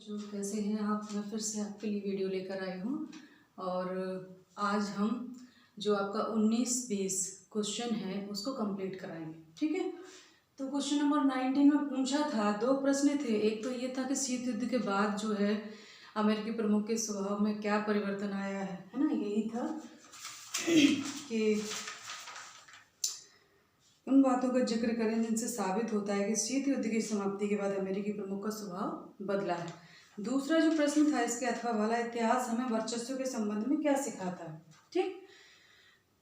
जो कैसे हैं आप। मैं फिर से आपके लिए वीडियो लेकर आई हूँ और आज हम जो आपका 19-20 क्वेश्चन है उसको कंप्लीट कराएंगे। ठीक है, तो क्वेश्चन नंबर 19 में पूछा था, दो प्रश्न थे। एक तो ये था कि शीत युद्ध के बाद जो है अमेरिकी प्रमुख के स्वभाव में क्या परिवर्तन आया है ना, यही था कि उन बातों का जिक्र करें जिनसे साबित होता है कि शीत युद्ध की समाप्ति के बाद अमेरिकी प्रमुख का स्वभाव बदला है। दूसरा जो प्रश्न था इसके अथवा वाला, इतिहास हमें वर्चस्व के संबंध में क्या सिखाता है। ठीक,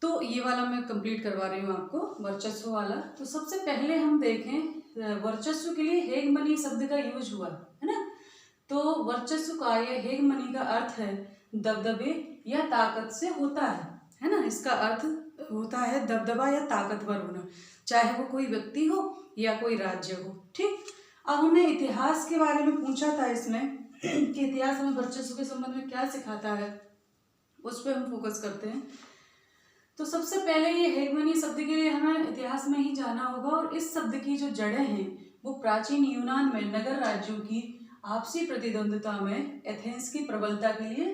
तो ये वाला मैं कंप्लीट करवा रही हूँ आपको, वर्चस्व वाला। तो सबसे पहले हम देखें वर्चस्व के लिए हेगमनी शब्द का यूज हुआ है ना। तो वर्चस्व का ये हेगमनी का अर्थ है दबदबे या ताकत से होता है ना। इसका अर्थ होता है दबदबा या ताकतवर होना, चाहे वो कोई व्यक्ति हो या कोई राज्य हो। ठीक, अब हमने इतिहास के बारे में पूछा था इसमें कि इतिहास हमें वर्चस्व के संबंध में क्या सिखाता है, उस पर हम फोकस करते हैं। तो सबसे पहले ये हेगमनी शब्द के लिए हमें इतिहास में ही जाना होगा, और इस शब्द की जो जड़ें हैं वो प्राचीन यूनान में नगर राज्यों की आपसी प्रतिद्वंद्विता में एथेंस की प्रबलता के लिए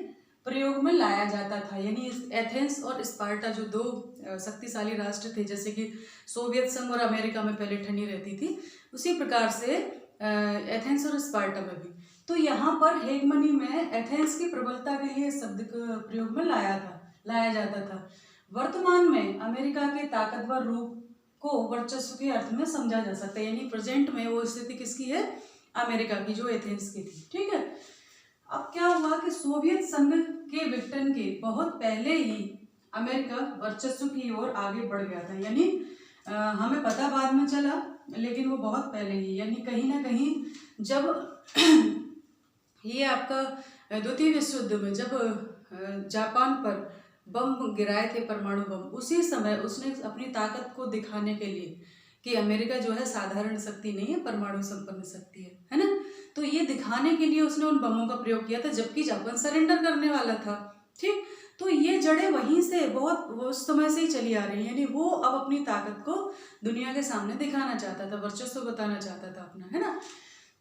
प्रयोग में लाया जाता था। यानी एथेंस और स्पार्टा जो दो शक्तिशाली राष्ट्र थे, जैसे कि सोवियत संघ और अमेरिका में पहले ठनी रहती थी, उसी प्रकार से एथेंस और स्पार्टा में भी। तो यहाँ पर हेगमनी में एथेंस की प्रबलता के लिए शब्द को प्रयोग में लाया जाता था। वर्तमान में अमेरिका के ताकतवर रूप को वर्चस्व के अर्थ में समझा जा सकता है, यानी प्रेजेंट में वो स्थिति किसकी है, अमेरिका की, जो एथेंस की थी। ठीक है, अब क्या हुआ कि सोवियत संघ के विघटन के बहुत पहले ही अमेरिका वर्चस्व की ओर आगे बढ़ गया था। यानी हमें पता बाद में चला, लेकिन वो बहुत पहले ही, यानी कहीं ना कहीं जब ये आपका द्वितीय विश्व युद्ध में जब जापान पर बम गिराए थे, परमाणु बम, उसी समय उसने अपनी ताकत को दिखाने के लिए कि अमेरिका जो है साधारण शक्ति नहीं है, परमाणु संपन्न शक्ति है ना। तो ये दिखाने के लिए उसने उन बमों का प्रयोग किया था, जबकि जापान सरेंडर करने वाला था। ठीक, तो ये जड़ें वहीं से बहुत उस समय से ही चली आ रही हैं। यानी वो अब अपनी ताकत को दुनिया के सामने दिखाना चाहता था, वर्चस्व बताना चाहता था अपना, है ना।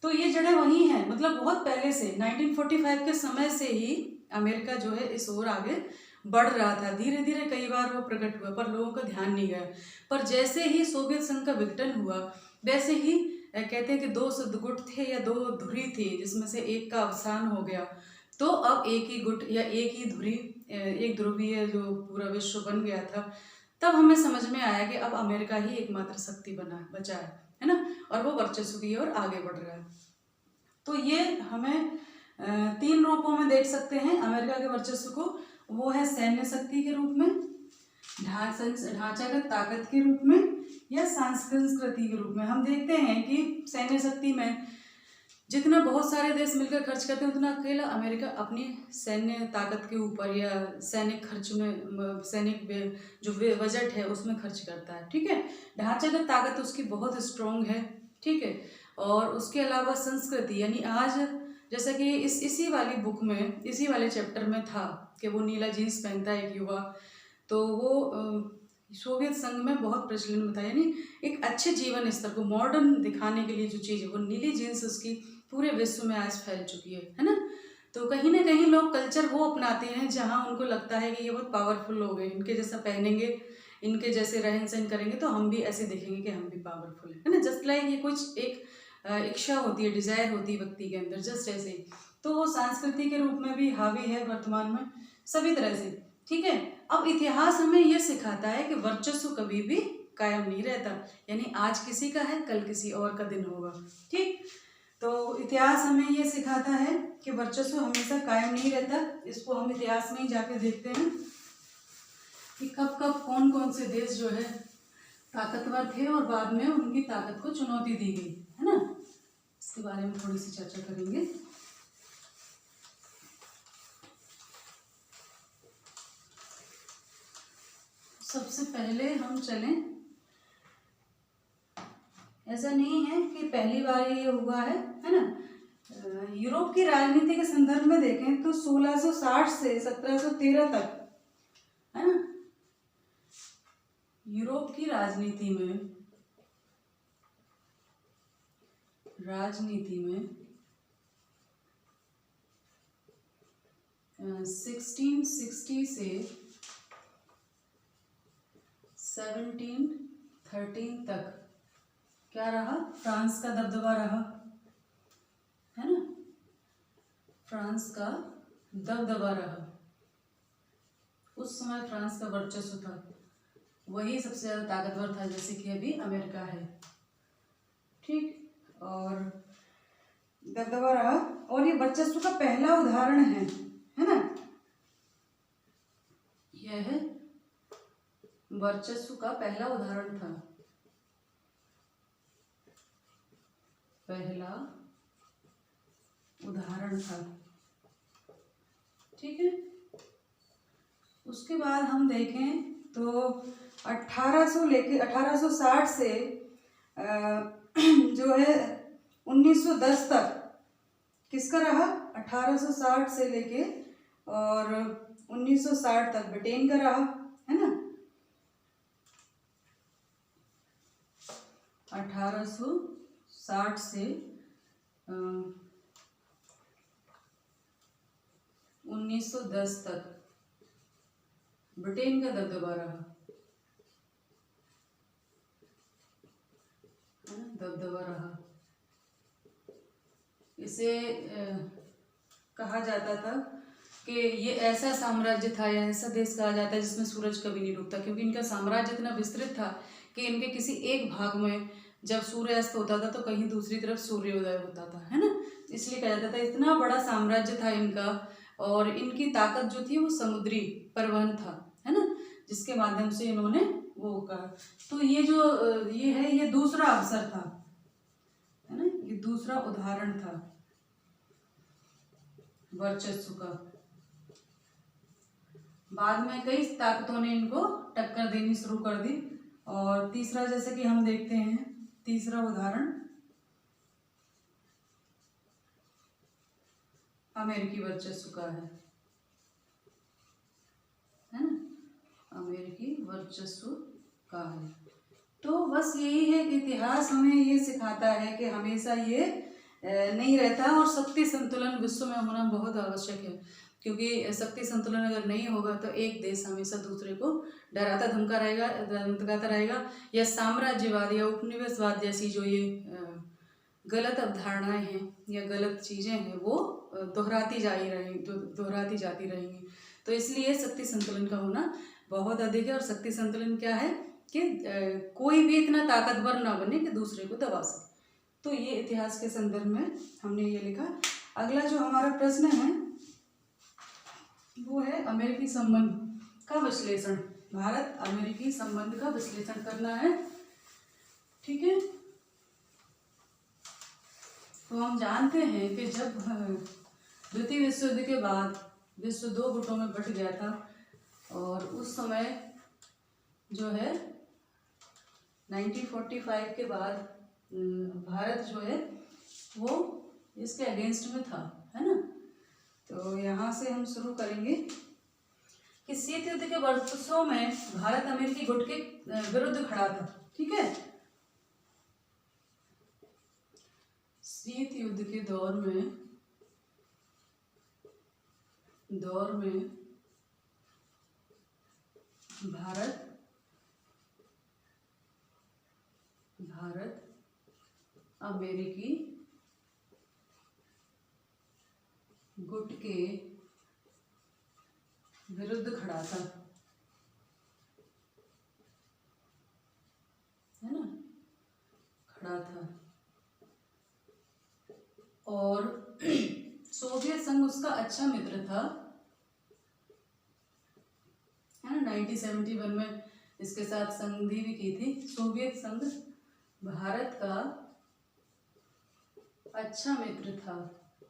तो ये जड़ें वही हैं, मतलब बहुत पहले से 1945 के समय से ही अमेरिका जो है इस ओर आगे बढ़ रहा था। धीरे धीरे कई बार वो प्रकट हुआ पर लोगों का ध्यान नहीं गया। पर जैसे ही सोवियत संघ का विघटन हुआ, वैसे ही कहते हैं कि दो गुट थे या दो धुरी थी, जिसमें से एक का अवसान हो गया। तो अब एक ही गुट या एक ही धुरी, एक ध्रुवीय जो पूरा विश्व बन गया था, तब हमें समझ में आया कि अब अमेरिका ही एकमात्र शक्ति बचा है ना, और वो वर्चस्व की ओर आगे बढ़ रहा है। तो ये हमें 3 रूपों में देख सकते हैं अमेरिका के वर्चस्व को। वो है सैन्य शक्ति के रूप में, ढांचागत ताकत के रूप में, या संस्कृति के रूप में। हम देखते हैं कि सैन्य शक्ति में जितना बहुत सारे देश मिलकर खर्च करते हैं, उतना अकेला अमेरिका अपनी सैन्य ताकत के ऊपर या सैनिक खर्च में, सैनिक जो बजट है उसमें खर्च करता है। ठीक है, ढांचागत ताकत उसकी बहुत स्ट्रॉन्ग है। ठीक है, और उसके अलावा संस्कृति, यानी आज जैसा कि इसी वाली बुक में, इसी वाले चैप्टर में था कि वो नीला जीन्स पहनता है एक युवा, तो वो सोवियत संघ में बहुत प्रचलन में था। यानी एक अच्छे जीवन स्तर को मॉडर्न दिखाने के लिए जो चीज़ है, वो नीली जीन्स उसकी पूरे विश्व में आज फैल चुकी है ना। तो कहीं ना कहीं लोग कल्चर वो अपनाते हैं जहाँ उनको लगता है कि ये बहुत पावरफुल लोग हैं, इनके जैसा पहनेंगे, इनके जैसे रहन सहन करेंगे तो हम भी ऐसे दिखेंगे कि हम भी पावरफुल है ना। जस्ट लाइक ये कुछ एक इच्छा होती है, डिजायर होती है व्यक्ति के अंदर, जस्ट ऐसे ही। तो वो संस्कृति के रूप में भी हावी है वर्तमान में सभी तरह से। ठीक है, अब इतिहास हमें यह सिखाता है कि वर्चस्व कभी भी कायम नहीं रहता, यानी आज किसी का है, कल किसी और का दिन होगा। ठीक, तो इतिहास हमें यह सिखाता है कि वर्चस्व हमेशा कायम नहीं रहता। इसको हम इतिहास में ही जाके देखते हैं कि कब कब कौन कौन से देश जो है ताकतवर थे और बाद में उनकी ताकत को चुनौती दी गई, है ना। इसके बारे में थोड़ी सी चर्चा करेंगे। सबसे पहले हम चलें, ऐसा नहीं है कि पहली बार ये हुआ है ना। यूरोप की राजनीति के संदर्भ में देखें तो 1660 से 1713 तक, है ना, यूरोप की राजनीति में 1660 से 1713 तक क्या रहा? फ्रांस का दबदबा रहा, है ना, फ्रांस का दबदबा रहा। उस समय फ्रांस का वर्चस्व था, वही सबसे ज़्यादा ताकतवर था, जैसे कि अभी अमेरिका है। ठीक, और दबदबा रहा, और ये वर्चस्व का पहला उदाहरण है ना, यह है वर्चस्व का पहला उदाहरण था, पहला उदाहरण था। ठीक है, उसके बाद हम देखें तो 1860 से जो है 1910 तक किसका रहा? 1860 से लेके और 1960 तक ब्रिटेन का रहा, है ना। 1860 से 1910 तक ब्रिटेन का दबदबा रहा, है ना, दबदबा रहा। इसे कहा जाता था कि ये ऐसा साम्राज्य था या ऐसा देश कहा जाता है जिसमें सूरज कभी नहीं डूबता, क्योंकि इनका साम्राज्य इतना विस्तृत था कि इनके किसी एक भाग में जब सूर्यास्त होता था तो कहीं दूसरी तरफ सूर्योदय होता था, है ना। इसलिए कहा जाता था इतना बड़ा साम्राज्य था इनका, और इनकी ताकत जो थी वो समुद्री परिवहन था, है ना, जिसके माध्यम से इन्होंने वो कहा। तो ये जो ये है, ये दूसरा अवसर था, है ना, ये दूसरा उदाहरण था वर्चस्व का। बाद में कई ताकतों ने इनको टक्कर देनी शुरू कर दी। और तीसरा, जैसे कि हम देखते हैं, तीसरा उदाहरण अमेरिकी वर्चस्व का है ना, अमेरिकी वर्चस्व का है। तो बस यही है कि इतिहास हमें ये सिखाता है कि हमेशा ये नहीं रहता, और शक्ति संतुलन विश्व में होना बहुत आवश्यक है, क्योंकि शक्ति संतुलन अगर नहीं होगा तो एक देश हमेशा दूसरे को डराता धमकाता रहेगा, या साम्राज्यवाद या उपनिवेशवाद जैसी जो ये गलत अवधारणाएं हैं या गलत चीज़ें हैं वो दोहराती जाती रहेंगी। तो इसलिए शक्ति संतुलन का होना बहुत अधिक है। और शक्ति संतुलन क्या है कि कोई भी इतना ताकतवर ना बने कि दूसरे को दबा सके। तो ये इतिहास के संदर्भ में हमने ये लिखा। अगला जो हमारा प्रश्न है वो है अमेरिकी संबंध का विश्लेषण। भारत अमेरिकी संबंध का विश्लेषण करना है, ठीक है। तो हम जानते हैं कि जब द्वितीय विश्व युद्ध के बाद विश्व दो गुटों में बंट गया था, और उस समय जो है 1945 के बाद भारत जो है वो इसके अगेंस्ट में था, है ना। तो यहाँ से हम शुरू करेंगे कि शीत युद्ध के वर्षों में भारत अमेरिकी गुट के विरुद्ध खड़ा था, ठीक है। शीत युद्ध के दौर में भारत अमेरिकी गुट के विरुद्ध खड़ा था, है ना, खड़ा था। और सोवियत संघ उसका अच्छा मित्र था, है ना। 1971 में इसके साथ संधि भी की थी। सोवियत संघ भारत का अच्छा मित्र था।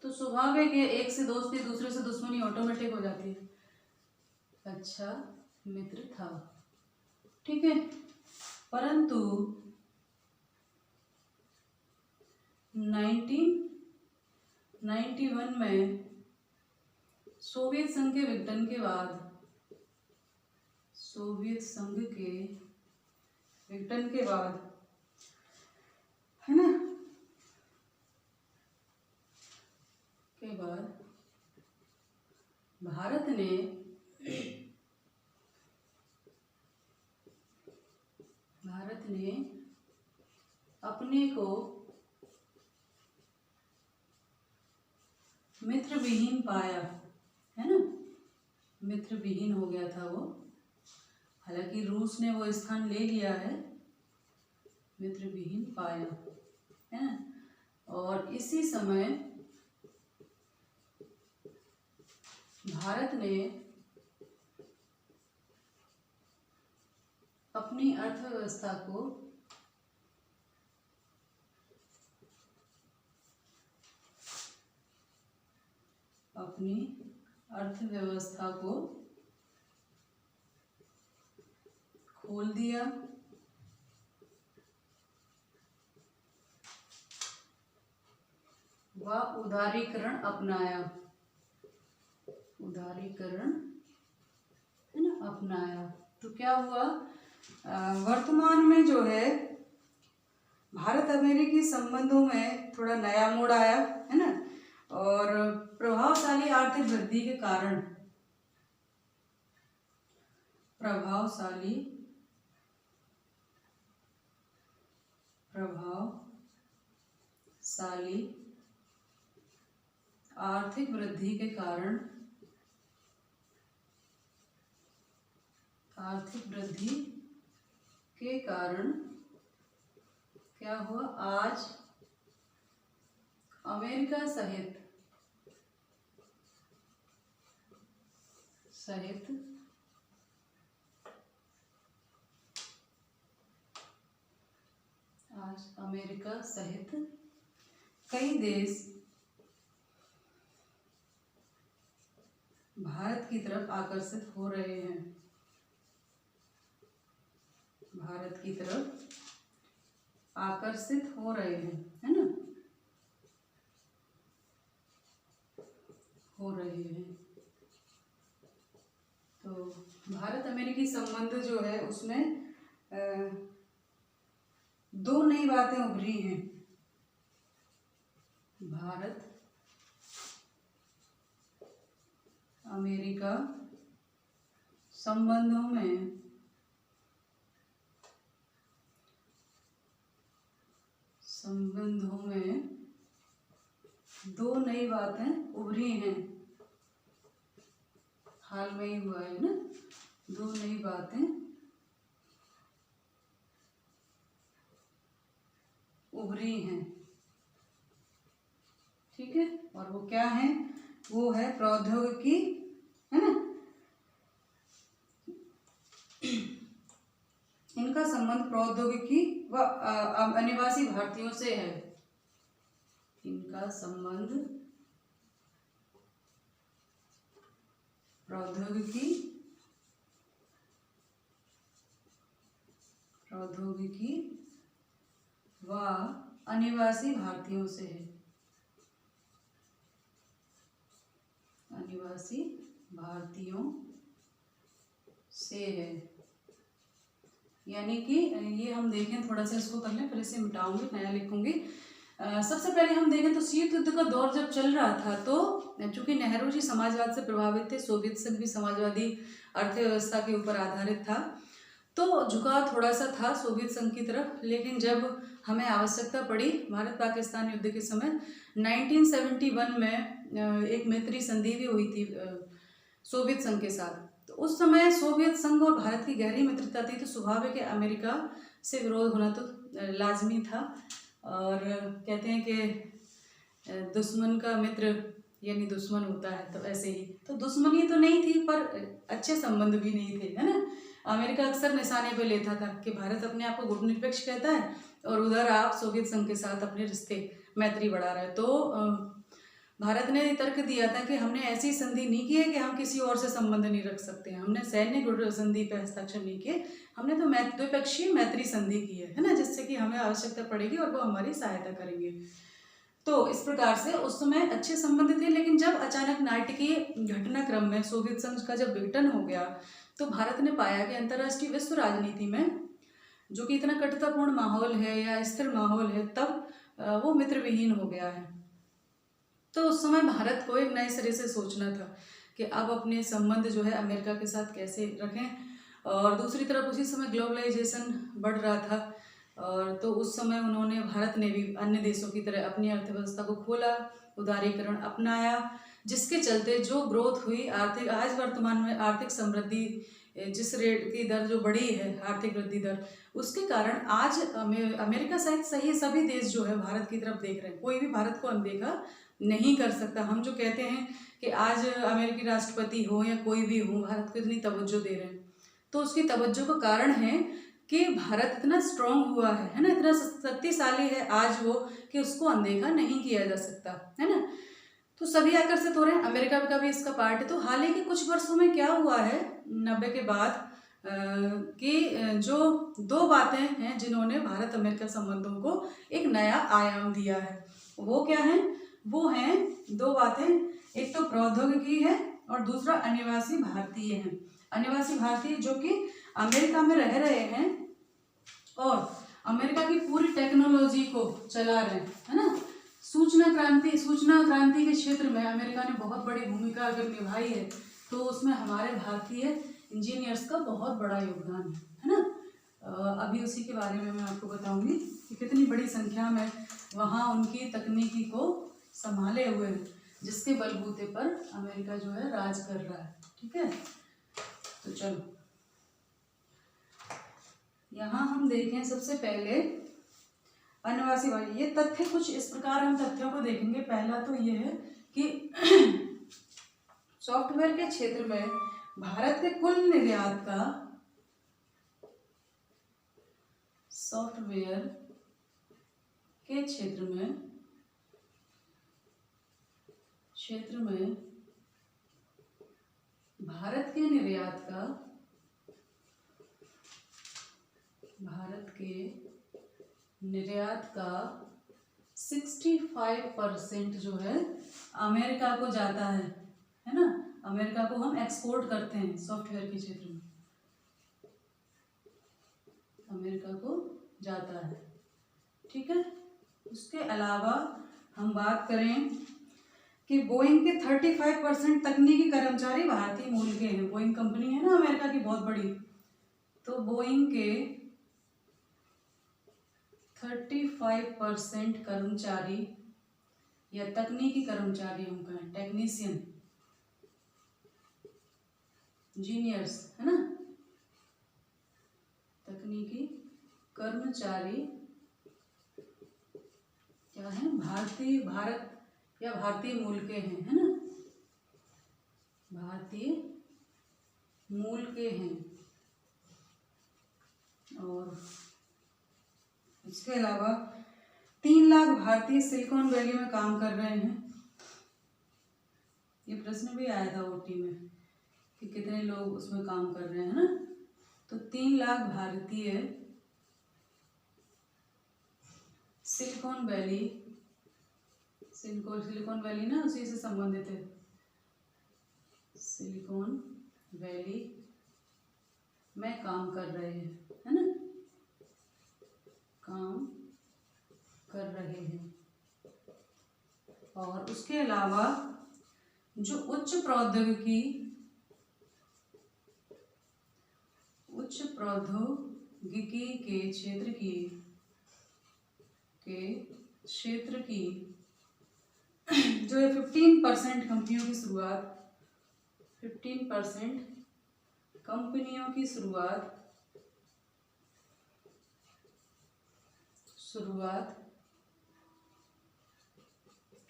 तो स्वाभाविक है, एक से दोस्ती दूसरे से दुश्मनी ऑटोमेटिक हो जाती है। अच्छा मित्र था, ठीक है। परंतु 1991 में सोवियत संघ के विघटन के बाद, है ना, भारत ने अपने को मित्र विहीन पाया, है ना, मित्र विहीन हो गया था वो। हालांकि रूस ने वो स्थान ले लिया है, मित्र विहीन पाया, है ना। और इसी समय भारत ने अपनी अर्थव्यवस्था को खोल दिया व उदारीकरण अपनाया, है ना, अपनाया। तो क्या हुआ, वर्तमान में जो है भारत अमेरिकी संबंधों में थोड़ा नया मोड़ आया, है ना। और प्रभावशाली आर्थिक वृद्धि के कारण, प्रभावशाली आर्थिक वृद्धि के कारण, क्या हुआ, आज अमेरिका सहित कई देश भारत की तरफ आकर्षित हो रहे हैं, है ना, हो रहे हैं। तो भारत अमेरिकी संबंध जो है उसमें दो नई बातें उभरी हैं। भारत अमेरिका संबंधों में दो नई बातें उभरी हैं, हाल में ही हुआ है ना, दो नई बातें उभरी हैं, ठीक है। और वो क्या है, वो है प्रौद्योगिकी, है ना। इनका संबंध प्रौद्योगिकी व अनिवासी भारतीयों से है, इनका संबंध प्रौद्योगिकी व अनिवासी भारतीयों से है, यानी कि ये हम देखें, थोड़ा सा इसको कर लें, फिर इसे मिटाऊंगी, नया लिखूंगी। सबसे पहले हम देखें तो शीत युद्ध का दौर जब चल रहा था, तो चूंकि नेहरू जी समाजवाद से प्रभावित थे, सोवियत संघ भी समाजवादी अर्थव्यवस्था के ऊपर आधारित था, तो झुकाव थोड़ा सा था सोवियत संघ की तरफ। लेकिन जब हमें आवश्यकता पड़ी, भारत पाकिस्तान युद्ध के समय 1971 में एक मैत्री संधि भी हुई थी सोवियत संघ के साथ। तो उस समय सोवियत संघ और भारत की गहरी मित्रता थी, तो स्वाभाविक है अमेरिका से विरोध होना तो लाजमी था। और कहते हैं कि दुश्मन का मित्र यानी दुश्मन होता है, तो ऐसे ही तो दुश्मनी तो नहीं थी, पर अच्छे संबंध भी नहीं थे, है ना। अमेरिका अक्सर निशाने पे लेता था कि भारत अपने आप को गुटनिरपेक्ष कहता है और उधर आप सोवियत संघ के साथ अपने रिश्ते मैत्री बढ़ा रहे हैं। तो भारत ने तर्क दिया था कि हमने ऐसी संधि नहीं की है कि हम किसी और से संबंध नहीं रख सकते हैं, हमने सैन्य संधि पर हस्ताक्षर नहीं किए, हमने तो द्विपक्षीय मैत्री संधि की है ना, जिससे कि हमें आवश्यकता पड़ेगी और वो हमारी सहायता करेंगे। तो इस प्रकार से उस समय अच्छे संबंध थे। लेकिन जब अचानक नाटकीय घटनाक्रम में सोवियत संघ का जब विघटन हो गया, तो भारत ने पाया कि अंतर्राष्ट्रीय विश्व राजनीति में जो कि इतना कटुतापूर्ण माहौल है या स्थिर माहौल है, तब वो मित्र विहीन हो गया है। तो उस समय भारत को एक नए सिरे से सोचना था कि अब अपने संबंध जो है अमेरिका के साथ कैसे रखें। और दूसरी तरफ उसी समय ग्लोबलाइजेशन बढ़ रहा था, और तो उस समय उन्होंने, भारत ने भी अन्य देशों की तरह अपनी अर्थव्यवस्था को खोला, उदारीकरण अपनाया, जिसके चलते जो ग्रोथ हुई आर्थिक, आज वर्तमान में आर्थिक समृद्धि जिस रेट की दर जो बढ़ी है, आर्थिक वृद्धि दर, उसके कारण आज अमेरिका सहित सही सभी देश जो है भारत की तरफ देख रहे हैं। कोई भी भारत को अनदेखा नहीं कर सकता। हम जो कहते हैं कि आज अमेरिकी राष्ट्रपति हो या कोई भी हो, भारत को इतनी तवज्जो दे रहे हैं, तो उसकी तवज्जो का कारण है कि भारत इतना स्ट्रांग हुआ है ना, इतना शक्तिशाली है आज वो, कि उसको अनदेखा नहीं किया जा सकता, है ना। तो सभी आकर्षित हो रहे हैं, अमेरिका का भी इसका पार्ट है। तो हाल ही के कुछ वर्षों में क्या हुआ है 90 के बाद कि जो दो बातें हैं जिन्होंने भारत अमेरिका संबंधों को एक नया आयाम दिया है, वो क्या है? वो हैं दो बातें, एक तो प्रौद्योगिकी है और दूसरा अनिवासी भारतीय हैं। अनिवासी भारतीय जो कि अमेरिका में रह रहे हैं और अमेरिका की पूरी टेक्नोलॉजी को चला रहे हैं, है ना। सूचना क्रांति के क्षेत्र में अमेरिका ने बहुत बड़ी भूमिका अगर निभाई है, तो उसमें हमारे भारतीय इंजीनियर्स का बहुत बड़ा योगदान है ना। अभी उसी के बारे में मैं आपको बताऊंगी कि कितनी बड़ी संख्या में वहाँ उनकी तकनीकी को संभाले हुए हैं, जिसके बलबूते पर अमेरिका जो है राज कर रहा है। ठीक है, तो चलो यहाँ हम देखें सबसे पहले अनिवासी वाली ये तथ्य, कुछ इस प्रकार हम तथ्यों को देखेंगे। पहला तो ये है कि सॉफ्टवेयर के क्षेत्र में भारत के कुल निर्यात का, सॉफ्टवेयर के क्षेत्र में भारत के निर्यात का, भारत के निर्यात का 65% जो है अमेरिका को जाता है ना। अमेरिका को हम एक्सपोर्ट करते हैं सॉफ्टवेयर के क्षेत्र में, अमेरिका को जाता है। ठीक है, उसके अलावा हम बात करें कि बोइंग के 35% तकनीकी कर्मचारी भारतीय मूल के हैं। बोइंग कंपनी है ना अमेरिका की बहुत बड़ी, तो बोइंग के 35% कर्मचारी या तकनीकी कर्मचारी हम कहें, टेक्नीशियन, इंजीनियर्स, है ना, तकनीकी कर्मचारी क्या है? भारत या भारतीय मूल के हैं, है ना, भारतीय मूल के हैं। और इसके अलावा 3 लाख भारतीय सिलिकॉन वैली में काम कर रहे हैं। ये प्रश्न भी आया था ओटी में कि कितने लोग उसमें काम कर रहे हैं ना, तो 3 लाख भारतीय सिलिकॉन वैली ना उसी से संबंधित है, सिलिकॉन वैली में काम कर रहे हैं, है ना, काम कर रहे हैं। और उसके अलावा जो उच्च प्रौद्योगिकी के क्षेत्र की जो है 15% कंपनियों की शुरुआत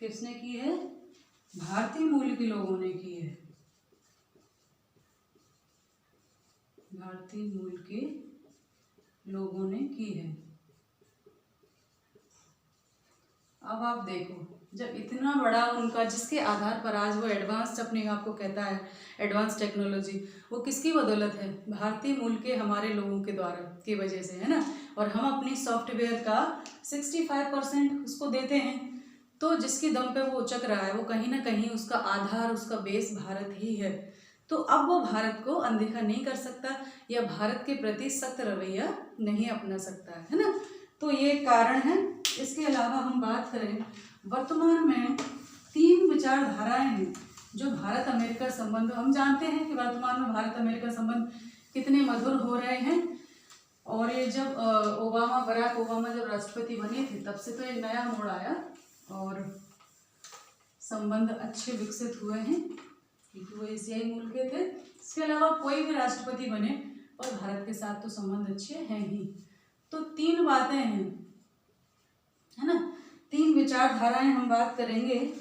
किसने की है? भारतीय मूल के लोगों ने की है, भारतीय मूल के लोगों ने की है। अब आप देखो, जब इतना बड़ा उनका, जिसके आधार पर आज वो एडवांस अपने आप को कहता है एडवांस टेक्नोलॉजी, वो किसकी बदौलत है? भारतीय मूल के हमारे लोगों के द्वारा की वजह से, है ना। और हम अपनी सॉफ्टवेयर का 65% उसको देते हैं, तो जिसके दम पे वो उचक रहा है, वो कहीं ना कहीं उसका आधार, उसका बेस भारत ही है। तो अब वो भारत को अनदेखा नहीं कर सकता या भारत के प्रति सख्त रवैया नहीं अपना सकता है ना। तो ये कारण है। इसके अलावा हम बात करें, वर्तमान में 3 विचारधाराएं हैं जो भारत अमेरिका संबंध, हम जानते हैं कि वर्तमान में भारत अमेरिका संबंध कितने मधुर हो रहे हैं। और ये जब बराक ओबामा जब राष्ट्रपति बने थे तब से तो एक नया मोड़ आया और संबंध अच्छे विकसित हुए हैं, क्योंकि वो एशियाई मुल्क के थे। इसके अलावा कोई भी राष्ट्रपति बने और भारत के साथ तो संबंध अच्छे हैं ही। तो 3 बातें हैं, है ना, 3 विचारधाराएं हम बात करेंगे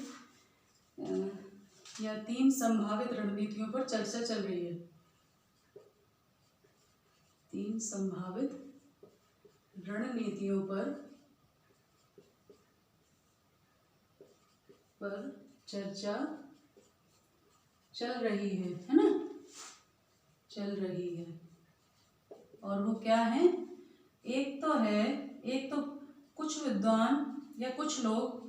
या 3 संभावित रणनीतियों पर चर्चा चल रही है। 3 संभावित रणनीतियों पर चर्चा चल रही है ना, चल रही है। और वो क्या है? एक तो कुछ विद्वान या कुछ लोग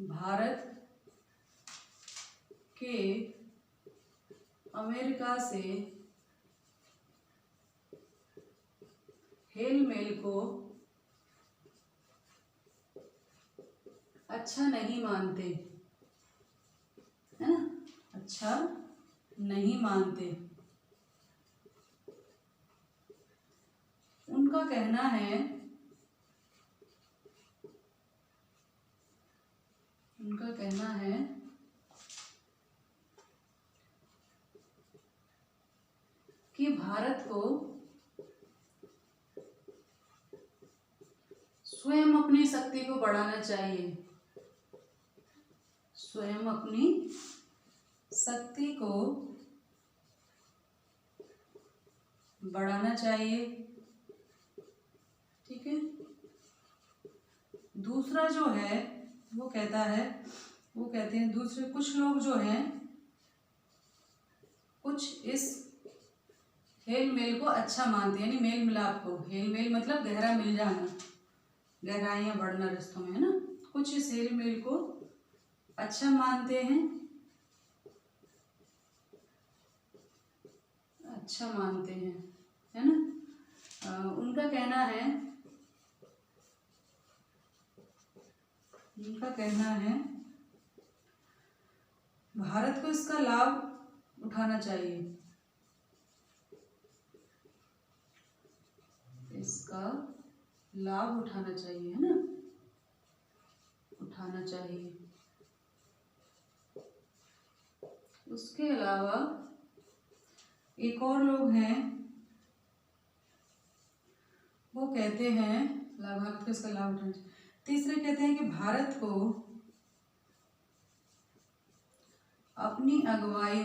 भारत के अमेरिका से हेल मेल को अच्छा नहीं मानते, है ना, अच्छा नहीं मानते। उनका कहना है कि भारत को स्वयं अपनी शक्ति को बढ़ाना चाहिए, स्वयं अपनी शक्ति को बढ़ाना चाहिए, ठीक है। दूसरा जो है वो कहते हैं दूसरे कुछ लोग जो हैं कुछ इस हेल मेल को अच्छा मानते हैं, यानी मेल मिलाप को। हेल मेल मतलब गहरा मिल जाना, गहराइयाँ बढ़ना रिश्तों में, है ना। कुछ इस हेल मेल को अच्छा मानते हैं, है ना। उनका कहना है भारत को इसका लाभ उठाना चाहिए, इसका लाभ उठाना चाहिए, है ना, उठाना चाहिए। उसके अलावा एक और लोग हैं, वो कहते हैं भारत को इसका लाभ उठाना चाहिए। तीसरे कहते हैं कि भारत को अपनी अगुवाई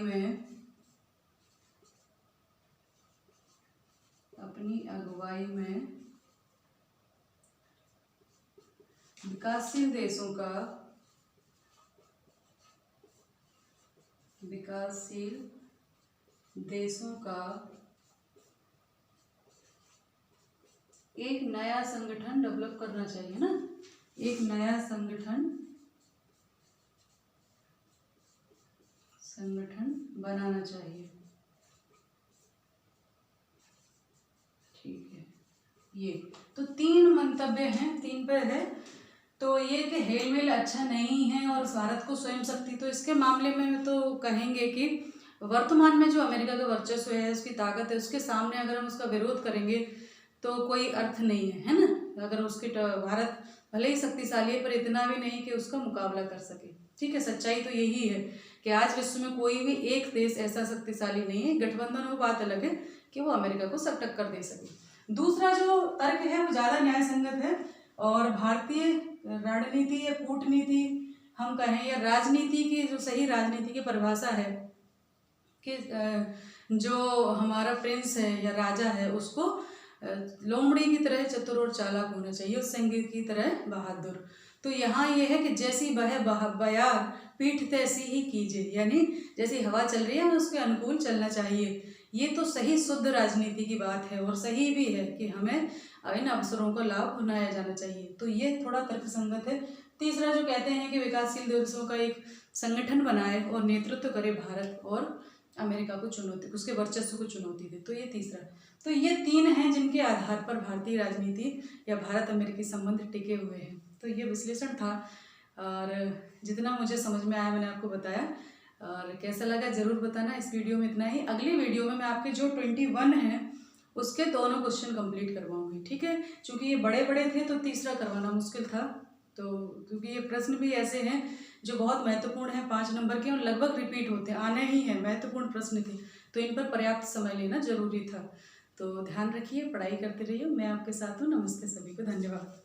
में विकासशील देशों का एक नया संगठन डेवलप करना चाहिए ना, एक नया संगठन बनाना चाहिए, ठीक है। ये तो 3 मंतव्य हैं, 3 पे है। तो ये कि हेल मेल अच्छा नहीं है और भारत को स्वयं शक्ति, तो इसके मामले में तो कहेंगे कि वर्तमान में जो अमेरिका का वर्चस्व है, उसकी ताकत है, उसके सामने अगर हम उसका विरोध करेंगे तो कोई अर्थ नहीं है ना। अगर उसकी भारत भले ही शक्तिशाली है पर इतना भी नहीं कि उसका मुकाबला कर सके, ठीक है। सच्चाई तो यही है कि आज विश्व में कोई भी एक देश ऐसा शक्तिशाली नहीं है। गठबंधन वो बात अलग है कि वो अमेरिका को सब टक्कर दे सके। दूसरा जो तर्क है वो ज़्यादा न्याय संगत है और भारतीय रणनीति या कूटनीति हम कहें या राजनीति की जो सही राजनीति की परिभाषा है कि जो हमारा प्रिंस है या राजा है उसको लोमड़ी की तरह चतुर और चालाक होना चाहिए, उस संगीत की तरह बहादुर। तो यहाँ ये है कि जैसी बयार पीठ तैसी ही कीजिए, यानी जैसी हवा चल रही है उसके अनुकूल चलना चाहिए। ये तो सही शुद्ध राजनीति की बात है और सही भी है कि हमें इन अवसरों का लाभ उठाया जाना चाहिए। तो ये थोड़ा तर्कसंगत है। तीसरा जो कहते हैं कि विकासशील देशों का एक संगठन बनाए और नेतृत्व करे भारत और अमेरिका को चुनौती, उसके वर्चस्व को चुनौती दे, तो ये तीसरा। तो ये 3 हैं जिनके आधार पर भारतीय राजनीति या भारत अमेरिकी संबंध टिके हुए हैं। तो ये विश्लेषण था। और जितना मुझे समझ में आया मैंने आपको बताया। और कैसा लगा ज़रूर बताना। इस वीडियो में इतना ही। अगली वीडियो में मैं आपके जो 21 हैं उसके दोनों क्वेश्चन कंप्लीट करवाऊंगी, ठीक है। क्योंकि ये बड़े बड़े थे तो तीसरा करवाना मुश्किल था, तो क्योंकि ये प्रश्न भी ऐसे हैं जो बहुत महत्वपूर्ण हैं, 5 नंबर के, और लगभग रिपीट होते हैं, आने ही हैं, महत्वपूर्ण प्रश्न थे, तो इन पर पर्याप्त समय लेना जरूरी था। तो ध्यान रखिए, पढ़ाई करते रहिए। मैं आपके साथ हूँ। नमस्ते सभी को, धन्यवाद।